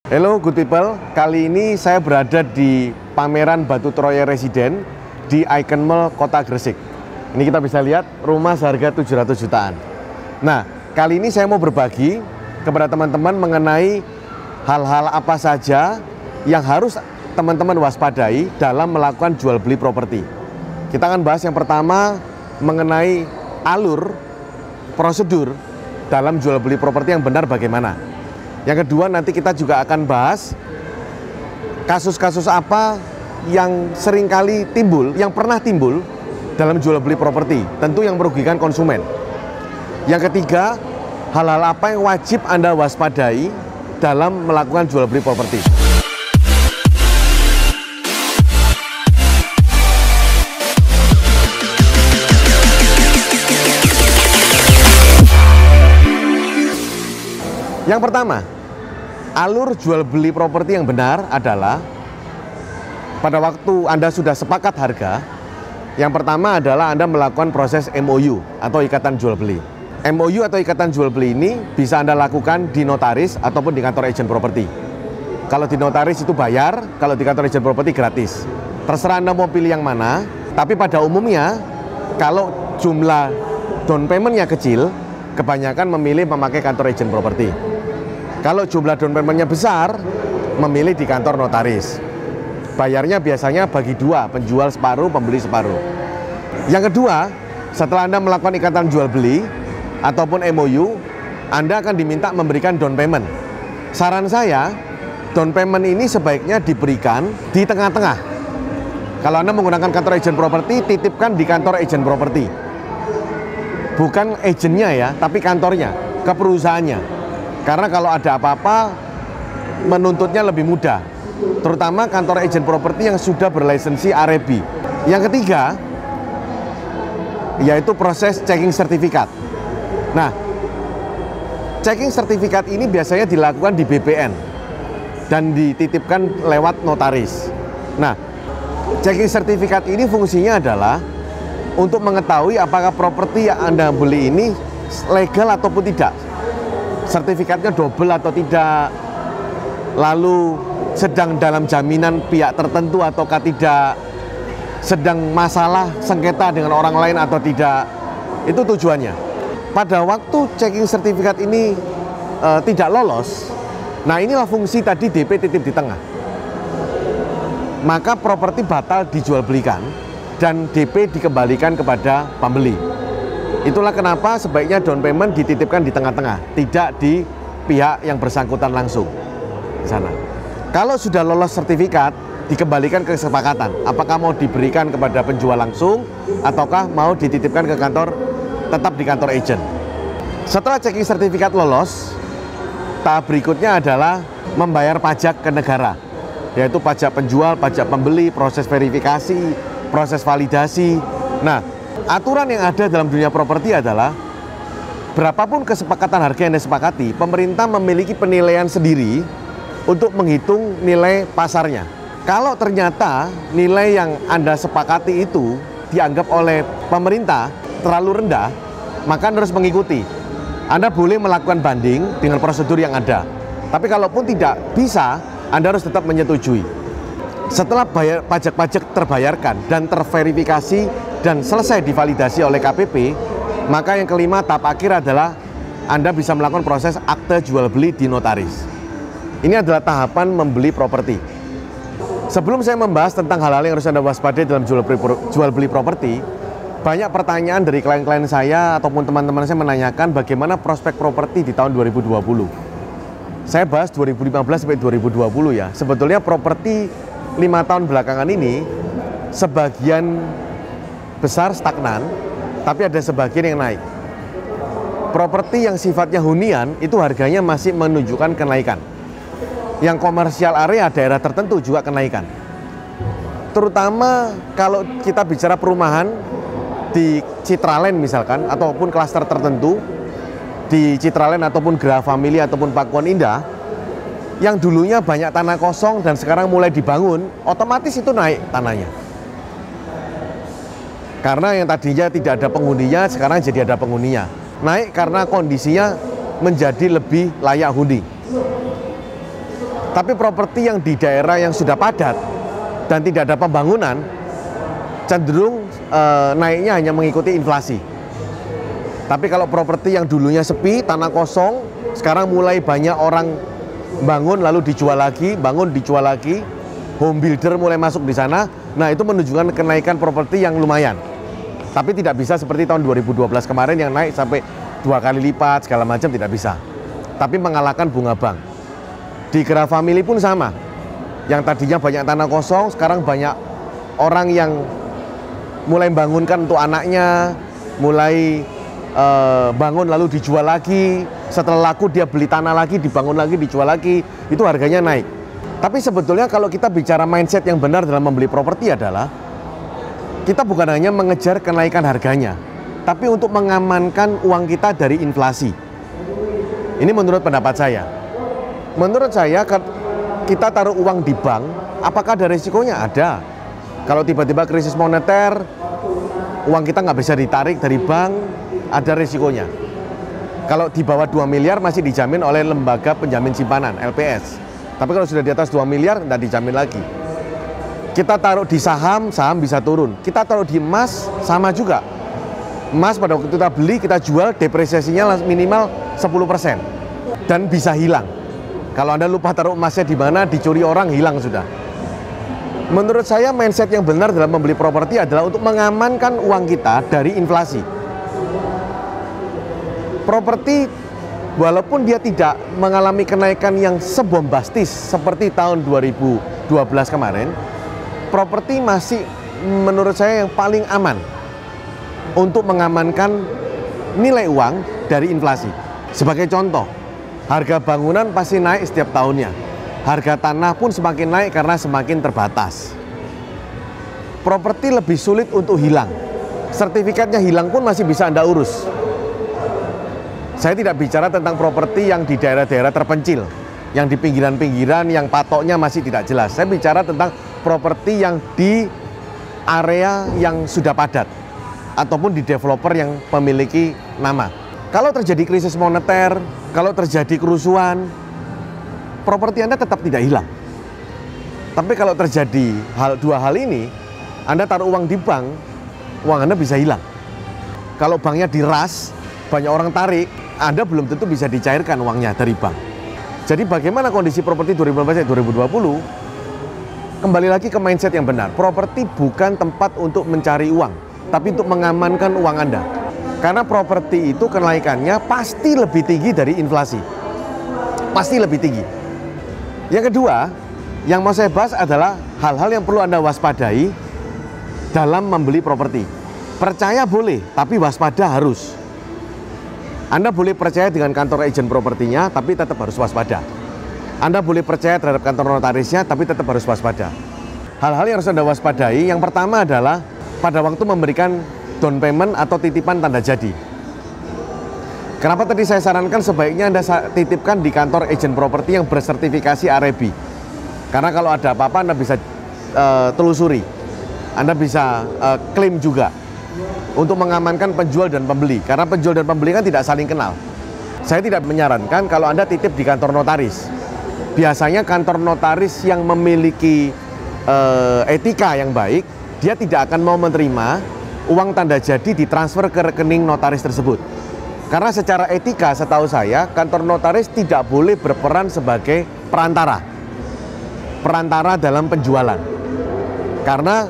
Hello good people, kali ini saya berada di pameran Batu Troya Residen di Icon Mall Kota Gresik. Ini kita bisa lihat rumah seharga 700 jutaan. Nah, kali ini saya mau berbagi kepada teman-teman mengenai hal-hal apa saja yang harus teman-teman waspadai dalam melakukan jual beli properti. Kita akan bahas yang pertama mengenai alur, prosedur dalam jual beli properti yang benar bagaimana. Yang kedua, nanti kita juga akan bahas kasus-kasus apa yang seringkali timbul, yang pernah timbul dalam jual beli properti, tentu yang merugikan konsumen. Yang ketiga, hal-hal apa yang wajib Anda waspadai dalam melakukan jual beli properti. Yang pertama, alur jual beli properti yang benar adalah pada waktu Anda sudah sepakat harga, yang pertama adalah Anda melakukan proses MOU atau ikatan jual beli. MOU atau ikatan jual beli ini bisa Anda lakukan di notaris ataupun di kantor agent properti. Kalau di notaris itu bayar, kalau di kantor agent properti gratis. Terserah Anda mau pilih yang mana, tapi pada umumnya kalau jumlah down payment-nya kecil, kebanyakan memilih memakai kantor agent properti. Kalau jumlah down payment-nya besar, memilih di kantor notaris. Bayarnya biasanya bagi dua, penjual separuh, pembeli separuh. Yang kedua, setelah Anda melakukan ikatan jual beli ataupun MOU, Anda akan diminta memberikan down payment. Saran saya, down payment ini sebaiknya diberikan di tengah-tengah. Kalau Anda menggunakan kantor agent properti, titipkan di kantor agent properti. Bukan agennya ya, tapi kantornya, ke perusahaannya. Karena kalau ada apa-apa, menuntutnya lebih mudah. Terutama kantor agent properti yang sudah berlisensi AREBI. Yang ketiga, yaitu proses checking sertifikat. Nah, checking sertifikat ini biasanya dilakukan di BPN dan dititipkan lewat notaris. Nah, checking sertifikat ini fungsinya adalah untuk mengetahui apakah properti yang Anda beli ini legal ataupun tidak. Sertifikatnya double atau tidak, lalu sedang dalam jaminan pihak tertentu ataukah tidak, sedang masalah sengketa dengan orang lain atau tidak. Itu tujuannya. Pada waktu checking sertifikat ini tidak lolos, nah inilah fungsi tadi DP titip di tengah. Maka properti batal dijual belikan dan DP dikembalikan kepada pembeli. Itulah kenapa sebaiknya down payment dititipkan di tengah-tengah, tidak di pihak yang bersangkutan langsung di sana. Kalau sudah lolos sertifikat, dikembalikan ke kesepakatan. Apakah mau diberikan kepada penjual langsung, ataukah mau dititipkan ke kantor, tetap di kantor agent. Setelah checking sertifikat lolos, tahap berikutnya adalah membayar pajak ke negara, yaitu pajak penjual, pajak pembeli, proses verifikasi, proses validasi. Nah, aturan yang ada dalam dunia properti adalah berapapun kesepakatan harga yang disepakati, pemerintah memiliki penilaian sendiri untuk menghitung nilai pasarnya. Kalau ternyata nilai yang Anda sepakati itu dianggap oleh pemerintah terlalu rendah, maka Anda harus mengikuti. Anda boleh melakukan banding dengan prosedur yang ada. Tapi kalaupun tidak bisa, Anda harus tetap menyetujui. Setelah pajak-pajak terbayarkan dan terverifikasi dan selesai divalidasi oleh KPP, maka yang kelima tahap akhir adalah Anda bisa melakukan proses akte jual beli di notaris. Ini adalah tahapan membeli properti. Sebelum saya membahas tentang hal-hal yang harus Anda waspadai dalam jual beli properti, banyak pertanyaan dari klien-klien saya ataupun teman-teman saya menanyakan bagaimana prospek properti di tahun 2020. Saya bahas 2015 sampai 2020 ya. Sebetulnya properti 5 tahun belakangan ini sebagian besar stagnan, tapi ada sebagian yang naik. Properti yang sifatnya hunian itu harganya masih menunjukkan kenaikan. Yang komersial area daerah tertentu juga kenaikan. Terutama kalau kita bicara perumahan di Citraland misalkan, ataupun klaster tertentu di Citraland ataupun Graha Family ataupun Pakuan Indah, yang dulunya banyak tanah kosong dan sekarang mulai dibangun, otomatis itu naik tanahnya. Karena yang tadinya tidak ada penghuninya, sekarang jadi ada penghuninya. Naik karena kondisinya menjadi lebih layak huni. Tapi properti yang di daerah yang sudah padat dan tidak ada pembangunan, cenderung naiknya hanya mengikuti inflasi. Tapi kalau properti yang dulunya sepi, tanah kosong, sekarang mulai banyak orang bangun lalu dijual lagi, bangun dijual lagi, home builder mulai masuk di sana. Nah, itu menunjukkan kenaikan properti yang lumayan. Tapi tidak bisa seperti tahun 2012 kemarin yang naik sampai 2 kali lipat segala macam, tidak bisa. Tapi mengalahkan bunga bank. Di Gra Family pun sama. Yang tadinya banyak tanah kosong, sekarang banyak orang yang mulai bangunkan untuk anaknya, mulai bangun lalu dijual lagi. Setelah laku dia beli tanah lagi, dibangun lagi, dijual lagi. Itu harganya naik. Tapi sebetulnya kalau kita bicara mindset yang benar dalam membeli properti adalah kita bukan hanya mengejar kenaikan harganya, tapi untuk mengamankan uang kita dari inflasi. Ini menurut pendapat saya. Menurut saya kita taruh uang di bank, apakah ada risikonya? Ada. Kalau tiba-tiba krisis moneter, uang kita nggak bisa ditarik dari bank, ada risikonya. Kalau di bawah 2 miliar masih dijamin oleh lembaga penjamin simpanan, LPS. Tapi kalau sudah di atas 2 miliar, nggak dijamin lagi. Kita taruh di saham, saham bisa turun. Kita taruh di emas, sama juga. Emas pada waktu kita beli, kita jual, depresiasinya minimal 10%. Dan bisa hilang. Kalau Anda lupa taruh emasnya di mana, dicuri orang, hilang sudah. Menurut saya mindset yang benar dalam membeli properti adalah untuk mengamankan uang kita dari inflasi. Properti walaupun dia tidak mengalami kenaikan yang sebombastis seperti tahun 2012 kemarin, properti masih menurut saya yang paling aman untuk mengamankan nilai uang dari inflasi. Sebagai contoh, harga bangunan pasti naik setiap tahunnya. Harga tanah pun semakin naik karena semakin terbatas. Properti lebih sulit untuk hilang. Sertifikatnya hilang pun masih bisa Anda urus. Saya tidak bicara tentang properti yang di daerah-daerah terpencil, yang di pinggiran-pinggiran, yang patoknya masih tidak jelas. Saya bicara tentang properti yang di area yang sudah padat, ataupun di developer yang memiliki nama. Kalau terjadi krisis moneter, kalau terjadi kerusuhan, properti Anda tetap tidak hilang. Tapi kalau terjadi dua hal ini, Anda taruh uang di bank, uang Anda bisa hilang. Kalau banknya diras, banyak orang tarik, Anda belum tentu bisa dicairkan uangnya dari bank. Jadi bagaimana kondisi properti 2015-2020? Kembali lagi ke mindset yang benar. Properti bukan tempat untuk mencari uang, tapi untuk mengamankan uang Anda. Karena properti itu kenaikannya pasti lebih tinggi dari inflasi. Pasti lebih tinggi. Yang kedua, yang mau saya bahas adalah hal-hal yang perlu Anda waspadai dalam membeli properti. Percaya boleh, tapi waspada harus. Anda boleh percaya dengan kantor agen propertinya, tapi tetap harus waspada. Anda boleh percaya terhadap kantor notarisnya, tapi tetap harus waspada. Hal-hal yang harus Anda waspadai, yang pertama adalah pada waktu memberikan down payment atau titipan tanda jadi. Kenapa tadi saya sarankan sebaiknya Anda titipkan di kantor agen properti yang bersertifikasi AREBI. Karena kalau ada apa-apa Anda bisa telusuri. Anda bisa klaim juga. Untuk mengamankan penjual dan pembeli. Karena penjual dan pembeli kan tidak saling kenal. Saya tidak menyarankan kalau Anda titip di kantor notaris. Biasanya kantor notaris yang memiliki etika yang baik, dia tidak akan mau menerima uang tanda jadi ditransfer ke rekening notaris tersebut. Karena secara etika setahu saya, kantor notaris tidak boleh berperan sebagai perantara. Perantara dalam penjualan. Karena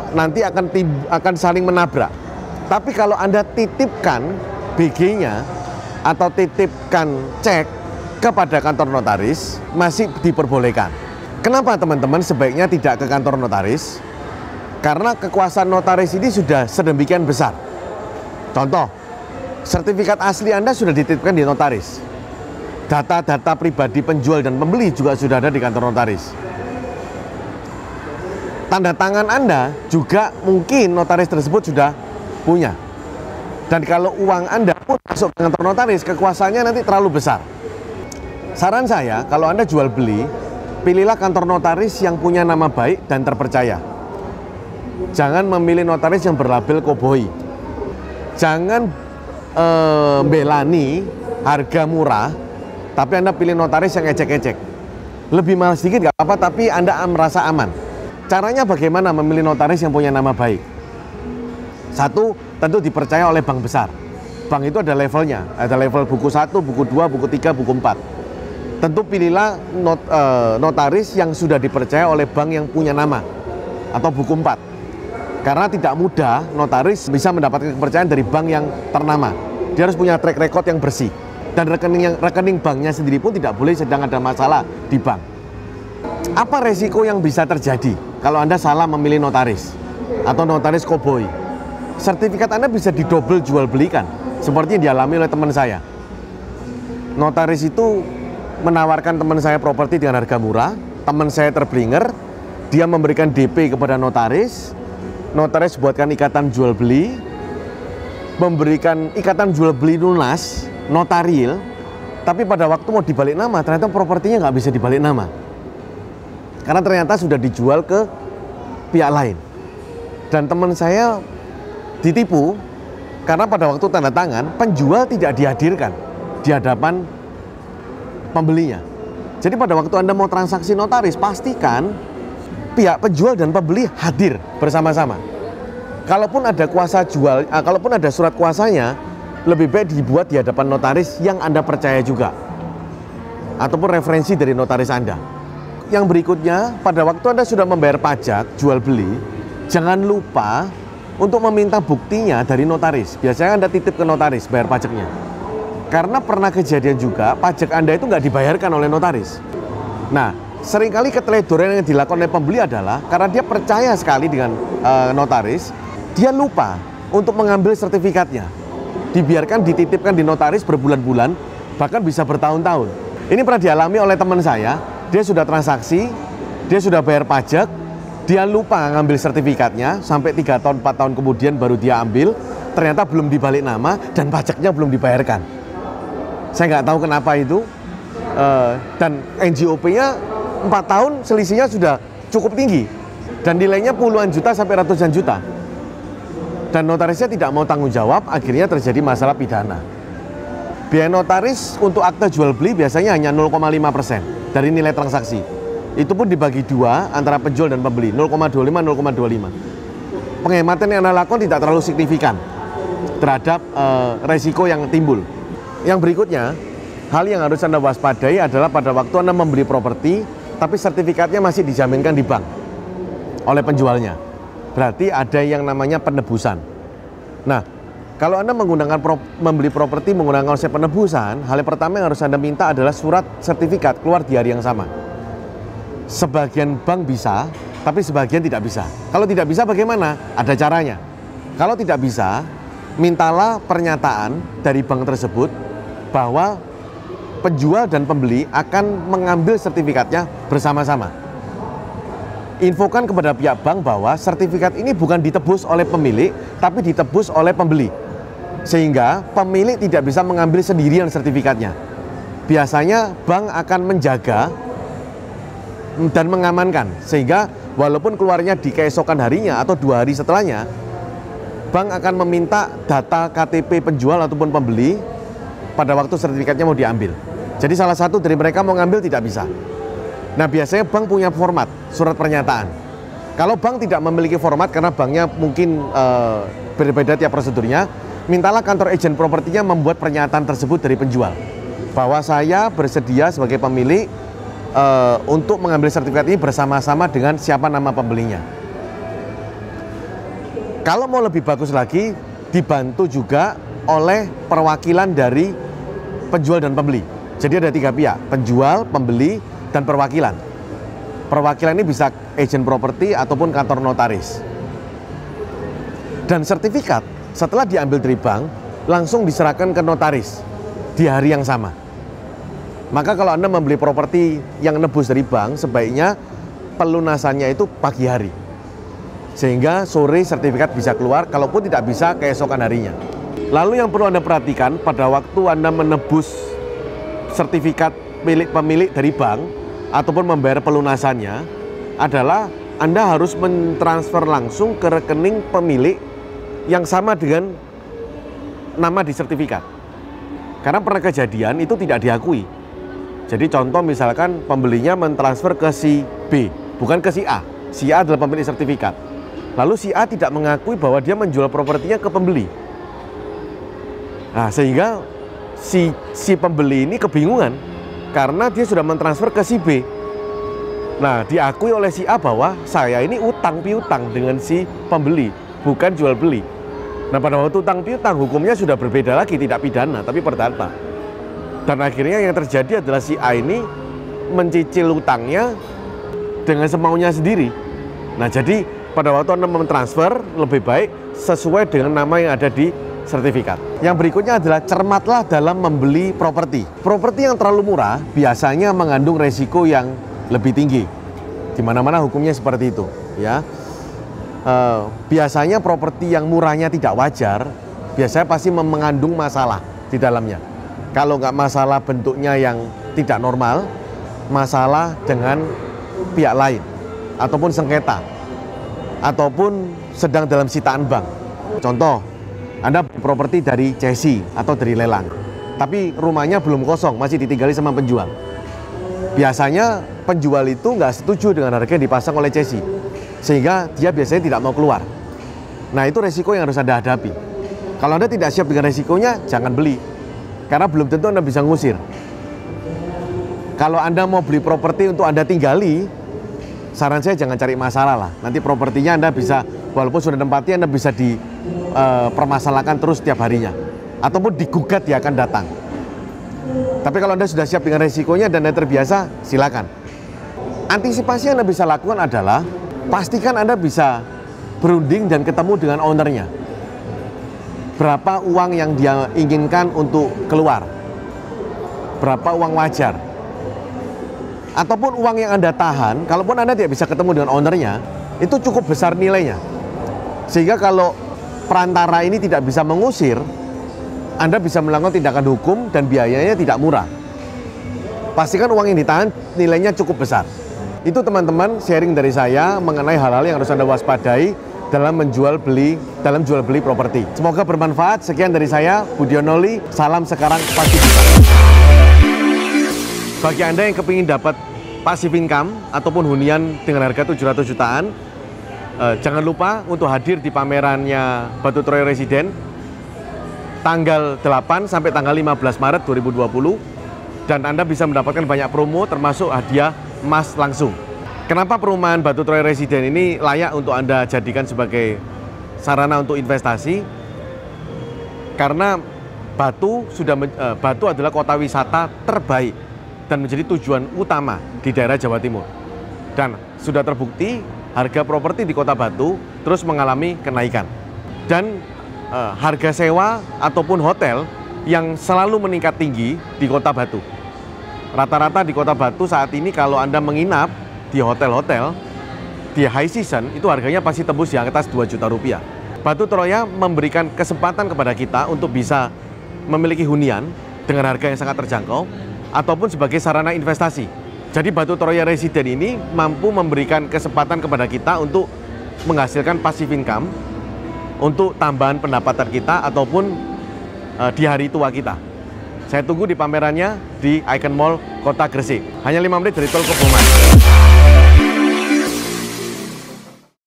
nanti akan saling menabrak. Tapi kalau Anda titipkan BG-nya atau titipkan cek kepada kantor notaris, masih diperbolehkan. Kenapa teman-teman sebaiknya tidak ke kantor notaris? Karena kekuasaan notaris ini sudah sedemikian besar. Contoh, sertifikat asli Anda sudah dititipkan di notaris. Data-data pribadi penjual dan pembeli juga sudah ada di kantor notaris. Tanda tangan Anda juga mungkin notaris tersebut sudah punya. Dan kalau uang Anda pun masuk ke kantor notaris, kekuasaannya nanti terlalu besar. Saran saya, kalau Anda jual beli, pilihlah kantor notaris yang punya nama baik dan terpercaya. Jangan memilih notaris yang berlabel koboi. Jangan belani harga murah, tapi Anda pilih notaris yang ecek-ecek. Lebih mahal sedikit nggak apa-apa, tapi Anda merasa aman. Caranya bagaimana memilih notaris yang punya nama baik? Satu, tentu dipercaya oleh bank besar. Bank itu ada levelnya, ada level buku 1, buku 2, buku 3, buku 4. Tentu pilihlah notaris yang sudah dipercaya oleh bank yang punya nama atau buku 4. Karena tidak mudah notaris bisa mendapatkan kepercayaan dari bank yang ternama. Dia harus punya track record yang bersih. Dan rekening banknya sendiri pun tidak boleh sedang ada masalah di bank. Apa resiko yang bisa terjadi kalau Anda salah memilih notaris atau notaris koboi? Sertifikat Anda bisa didobel jual belikan, seperti yang dialami oleh teman saya. Notaris itu menawarkan teman saya properti dengan harga murah, teman saya terblinger, dia memberikan DP kepada notaris, notaris buatkan ikatan jual beli, memberikan ikatan jual beli lunas, notaril, tapi pada waktu mau dibalik nama, ternyata propertinya nggak bisa dibalik nama. Karena ternyata sudah dijual ke pihak lain. Dan teman saya ditipu, karena pada waktu tanda tangan, penjual tidak dihadirkan di hadapan pembelinya. Jadi pada waktu Anda mau transaksi notaris, pastikan pihak penjual dan pembeli hadir bersama-sama. Kalaupun ada kuasa jual, kalaupun ada surat kuasanya, lebih baik dibuat di hadapan notaris yang Anda percaya juga, ataupun referensi dari notaris Anda. Yang berikutnya, pada waktu Anda sudah membayar pajak jual beli, jangan lupa untuk meminta buktinya dari notaris. Biasanya Anda titip ke notaris bayar pajaknya. Karena pernah kejadian juga pajak Anda itu nggak dibayarkan oleh notaris. Nah, seringkali keteledoran yang dilakukan oleh pembeli adalah karena dia percaya sekali dengan notaris, dia lupa untuk mengambil sertifikatnya. Dibiarkan dititipkan di notaris berbulan-bulan, bahkan bisa bertahun-tahun. Ini pernah dialami oleh teman saya. Dia sudah transaksi, dia sudah bayar pajak, dia lupa ngambil sertifikatnya, sampai 3 tahun, 4 tahun kemudian baru dia ambil, ternyata belum dibalik nama dan pajaknya belum dibayarkan. Saya nggak tahu kenapa itu, dan NJOP-nya 4 tahun selisihnya sudah cukup tinggi, dan nilainya puluhan juta sampai ratusan juta. Dan notarisnya tidak mau tanggung jawab, akhirnya terjadi masalah pidana. Biaya notaris untuk akte jual beli biasanya hanya 0,5% dari nilai transaksi. Itu pun dibagi dua antara penjual dan pembeli, 0,25. Penghematan yang Anda lakukan tidak terlalu signifikan terhadap resiko yang timbul. Yang berikutnya, hal yang harus Anda waspadai adalah pada waktu Anda membeli properti, tapi sertifikatnya masih dijaminkan di bank oleh penjualnya. Berarti ada yang namanya penebusan. Nah, kalau Anda membeli properti menggunakan konsep penebusan, hal yang pertama yang harus Anda minta adalah surat sertifikat keluar di hari yang sama. Sebagian bank bisa, tapi sebagian tidak bisa. Kalau tidak bisa bagaimana? Ada caranya. Kalau tidak bisa, mintalah pernyataan dari bank tersebut bahwa penjual dan pembeli akan mengambil sertifikatnya bersama-sama. Infokan kepada pihak bank bahwa sertifikat ini bukan ditebus oleh pemilik, tapi ditebus oleh pembeli. Sehingga pemilik tidak bisa mengambil sendirian sertifikatnya. Biasanya bank akan menjaga dan mengamankan, sehingga walaupun keluarnya di keesokan harinya atau 2 hari setelahnya, bank akan meminta data KTP penjual ataupun pembeli pada waktu sertifikatnya mau diambil. Jadi salah satu dari mereka mau ngambil tidak bisa. Nah, biasanya bank punya format surat pernyataan. Kalau bank tidak memiliki format karena banknya mungkin berbeda tiap prosedurnya, mintalah kantor agen propertinya membuat pernyataan tersebut dari penjual bahwa saya bersedia sebagai pemilik untuk mengambil sertifikat ini bersama-sama dengan siapa nama pembelinya. Kalau mau lebih bagus lagi, dibantu juga oleh perwakilan dari penjual dan pembeli. Jadi ada 3 pihak, penjual, pembeli, dan perwakilan. Perwakilan ini bisa agen properti ataupun kantor notaris. Dan sertifikat setelah diambil dari bank langsung diserahkan ke notaris di hari yang sama. Maka kalau Anda membeli properti yang nebus dari bank, sebaiknya pelunasannya itu pagi hari, sehingga sore sertifikat bisa keluar, kalaupun tidak bisa keesokan harinya. Lalu yang perlu Anda perhatikan pada waktu Anda menebus sertifikat milik pemilik dari bank ataupun membayar pelunasannya adalah Anda harus mentransfer langsung ke rekening pemilik yang sama dengan nama di sertifikat. Karena pernah kejadian itu tidak diakui. Jadi contoh misalkan pembelinya mentransfer ke si B, bukan ke si A. Si A adalah pemilik sertifikat. Lalu si A tidak mengakui bahwa dia menjual propertinya ke pembeli. Nah, sehingga si pembeli ini kebingungan karena dia sudah mentransfer ke si B. Nah, diakui oleh si A bahwa saya ini utang piutang dengan si pembeli, bukan jual beli. Nah, pada waktu utang piutang hukumnya sudah berbeda lagi, tidak pidana tapi perdata. Dan akhirnya yang terjadi adalah si A ini mencicil utangnya dengan semaunya sendiri. Nah, jadi pada waktu Anda mentransfer lebih baik sesuai dengan nama yang ada di sertifikat. Yang berikutnya adalah cermatlah dalam membeli properti. Properti yang terlalu murah biasanya mengandung resiko yang lebih tinggi. Di mana-mana hukumnya seperti itu, ya. Biasanya properti yang murahnya tidak wajar, biasanya pasti mengandung masalah di dalamnya. Kalau nggak masalah bentuknya yang tidak normal, masalah dengan pihak lain, ataupun sengketa, ataupun sedang dalam sitaan bank. Contoh, Anda beli properti dari cesi atau dari lelang, tapi rumahnya belum kosong, masih ditinggali sama penjual. Biasanya penjual itu nggak setuju dengan harga yang dipasang oleh cesi, sehingga dia biasanya tidak mau keluar. Nah, itu resiko yang harus Anda hadapi. Kalau Anda tidak siap dengan resikonya, jangan beli. Karena belum tentu Anda bisa ngusir. Kalau Anda mau beli properti untuk Anda tinggali, saran saya jangan cari masalah lah. Nanti propertinya Anda bisa, walaupun sudah tempati, Anda bisa dipermasalahkan terus setiap harinya. Ataupun digugat dia akan datang. Tapi kalau Anda sudah siap dengan resikonya dan Anda terbiasa, silakan. Antisipasi yang Anda bisa lakukan adalah, pastikan Anda bisa berunding dan ketemu dengan ownernya. Berapa uang yang dia inginkan untuk keluar? Berapa uang wajar? Ataupun uang yang Anda tahan, kalaupun Anda tidak bisa ketemu dengan ownernya, itu cukup besar nilainya. Sehingga kalau perantara ini tidak bisa mengusir, Anda bisa melakukan tindakan hukum dan biayanya tidak murah. Pastikan uang yang ditahan nilainya cukup besar. Itu teman-teman sharing dari saya mengenai hal-hal yang harus Anda waspadai dalam jual beli properti. Semoga bermanfaat. Sekian dari saya, Budionoli. Salam sekarang, pasti bisa. Bagi Anda yang kepingin dapat passive income ataupun hunian dengan harga 700 jutaan, jangan lupa untuk hadir di pamerannya Batu Troy Residen tanggal 8 sampai tanggal 15 Maret 2020, dan Anda bisa mendapatkan banyak promo termasuk hadiah emas langsung. Kenapa perumahan Batu Troy Residen ini layak untuk Anda jadikan sebagai sarana untuk investasi? Karena Batu adalah kota wisata terbaik dan menjadi tujuan utama di daerah Jawa Timur. Dan sudah terbukti harga properti di Kota Batu terus mengalami kenaikan. Dan harga sewa ataupun hotel yang selalu meningkat tinggi di Kota Batu. Rata-rata di Kota Batu saat ini kalau Anda menginap di hotel-hotel di high season itu harganya pasti tembus di atas 2 juta rupiah. Batu Troya memberikan kesempatan kepada kita untuk bisa memiliki hunian dengan harga yang sangat terjangkau ataupun sebagai sarana investasi. Jadi Batu Troya Residen ini mampu memberikan kesempatan kepada kita untuk menghasilkan passive income untuk tambahan pendapatan kita ataupun di hari tua kita. Saya tunggu di pamerannya di Icon Mall Kota Gresik. Hanya 5 menit dari Tol Koboman.